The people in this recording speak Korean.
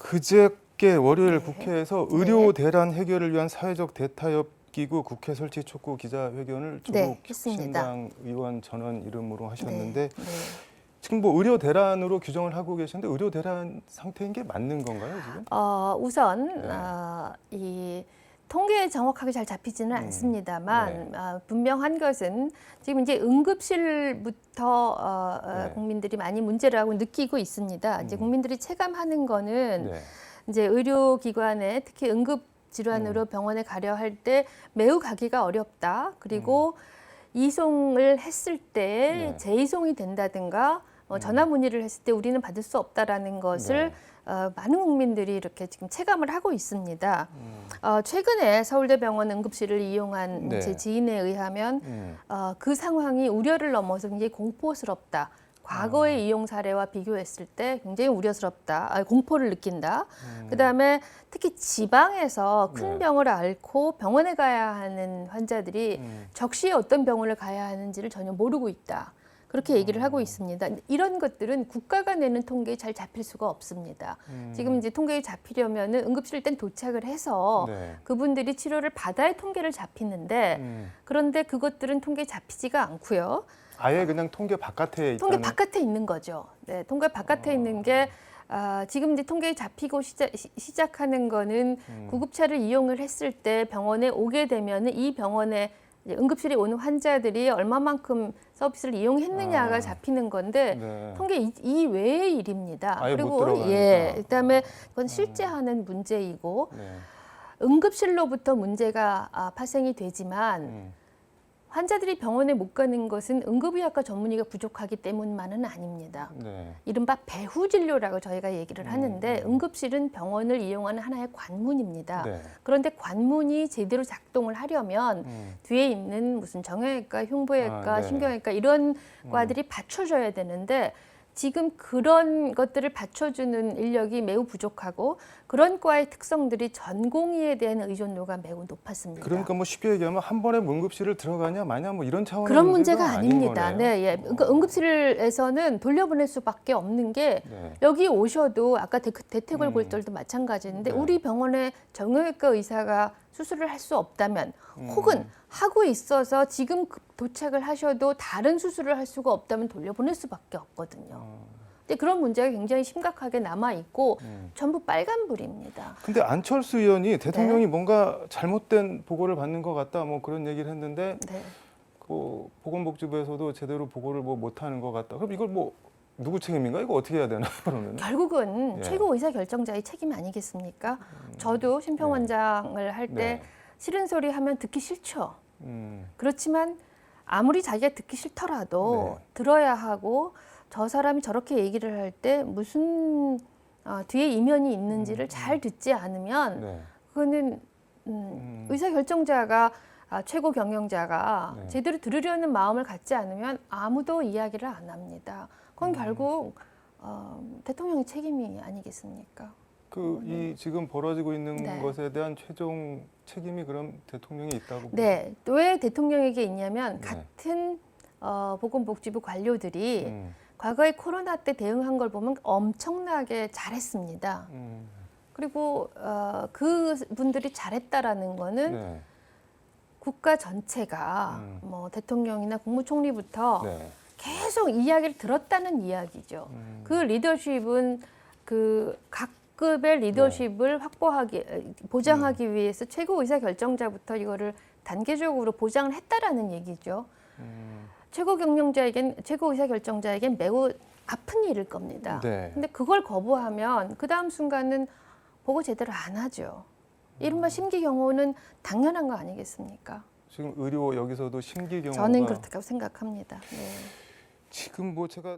그저께 월요일 네. 국회에서 네. 의료 대란 해결을 위한 사회적 대타협 기구 국회 설치 촉구 기자회견을 조국 했습니다. 혁신당 의원 전원 이름으로 하셨는데 네. 지금 뭐 의료 대란으로 규정을 하고 계시는데 의료 대란 상태인 게 맞는 건가요 지금? 우선 네. 이 통계에 정확하게 잘 잡히지는 않습니다만 분명한 것은 지금 이제 응급실부터 네. 국민들이 많이 문제라고 느끼고 있습니다. 이제 국민들이 체감하는 거는 네. 이제 의료기관에 특히 응급질환으로 병원에 가려 할 때 매우 가기가 어렵다. 그리고 이송을 했을 때 네. 재이송이 된다든가 전화 문의를 했을 때 우리는 받을 수 없다라는 것을 많은 국민들이 이렇게 지금 체감을 하고 있습니다. 최근에 서울대병원 응급실을 이용한 네. 제 지인에 의하면 그 상황이 우려를 넘어서 굉장히 공포스럽다. 과거의 이용 사례와 비교했을 때 굉장히 우려스럽다, 공포를 느낀다. 그다음에 특히 지방에서 큰 네. 병을 앓고 병원에 가야 하는 환자들이 적시에 어떤 병원을 가야 하는지를 전혀 모르고 있다. 그렇게 얘기를 하고 있습니다. 이런 것들은 국가가 내는 통계에 잘 잡힐 수가 없습니다. 지금 이제 통계에 잡히려면은 응급실 일단 도착을 해서 네. 그분들이 치료를 받아야 통계를 잡히는데 그런데 그것들은 통계에 잡히지가 않고요. 아예 그냥 통계 바깥에 통계 있다는. 바깥에 있는 거죠. 네, 통계 바깥에 있는 게 지금 이제 통계에 잡히고 시작하는 거는 구급차를 이용을 했을 때 병원에 오게 되면 이 병원에 이제 응급실에 오는 환자들이 얼마만큼 서비스를 이용했느냐가 잡히는 건데 네. 통계 이 외의 일입니다. 아예 못 그리고 들어가니까. 그다음에 그건 실제 하는 문제이고 네. 응급실로부터 문제가 발생이 되지만 환자들이 병원에 못 가는 것은 응급의학과 전문의가 부족하기 때문만은 아닙니다. 네. 이른바 배후 진료라고 저희가 얘기를 하는데 응급실은 병원을 이용하는 하나의 관문입니다. 네. 그런데 관문이 제대로 작동을 하려면 뒤에 있는 무슨 정형외과, 흉부외과, 네. 신경외과 이런 과들이 받쳐줘야 되는데 지금 그런 것들을 받쳐주는 인력이 매우 부족하고 그런 과의 특성들이 전공의에 대한 의존도가 매우 높았습니다. 그러니까 뭐 쉽게 얘기하면 한 번에 응급실을 들어가냐 마냐 뭐 이런 차원의 그런 문제가 아닌 아닙니다. 거네요. 네, 예. 그러니까 응급실에서는 돌려보낼 수밖에 없는 게 네. 여기 오셔도 아까 대퇴골 골절도 마찬가지인데 네. 우리 병원에 정형외과 의사가 수술을 할 수 없다면 혹은 하고 있어서 지금 도착을 하셔도 다른 수술을 할 수가 없다면 돌려보낼 수밖에 없거든요. 근데 그런 문제가 굉장히 심각하게 남아 있고 전부 빨간불입니다. 근데 안철수 의원이 대통령이 네. 뭔가 잘못된 보고를 받는 것 같다 뭐 그런 얘기를 했는데 네. 그 보건복지부에서도 제대로 보고를 뭐 못하는 것 같다. 그럼 이걸 뭐 누구 책임인가? 이거 어떻게 해야 되나 그러면? 결국은 예. 최고 의사 결정자의 책임 아니겠습니까? 저도 심평원장을 할 때 네. 싫은 소리 하면 듣기 싫죠. 그렇지만 아무리 자기가 듣기 싫더라도 네. 들어야 하고 저 사람이 저렇게 얘기를 할 때 무슨 뒤에 이면이 있는지를 잘 듣지 않으면 네. 그거는 의사 결정자가 최고 경영자가 네. 제대로 들으려는 마음을 갖지 않으면 아무도 이야기를 안 합니다. 그건 결국 대통령의 책임이 아니겠습니까? 이 지금 벌어지고 있는 네. 것에 대한 최종 책임이 그럼 대통령이 있다고? 네, 왜 대통령에게 있냐면 네. 같은 보건복지부 관료들이 음, 과거에 코로나 때 대응한 걸 보면 엄청나게 잘했습니다. 그리고 그 분들이 잘했다라는 거는 네. 국가 전체가 뭐 대통령이나 국무총리부터 네. 계속 이야기를 들었다는 이야기죠. 그 리더십은 그 각급의 리더십을 보장하기 위해서 최고 의사 결정자부터 이거를 단계적으로 보장을 했다라는 얘기죠. 최고 의사 결정자에겐 매우 아픈 일일 겁니다. 네. 근데 그걸 거부하면 그 다음 순간은 보고 제대로 안 하죠. 이른바 심기경호는 당연한 거 아니겠습니까? 지금 의료 여기서도 심기경호가 저는 그렇다고 생각합니다. 네. 지금 뭐 제가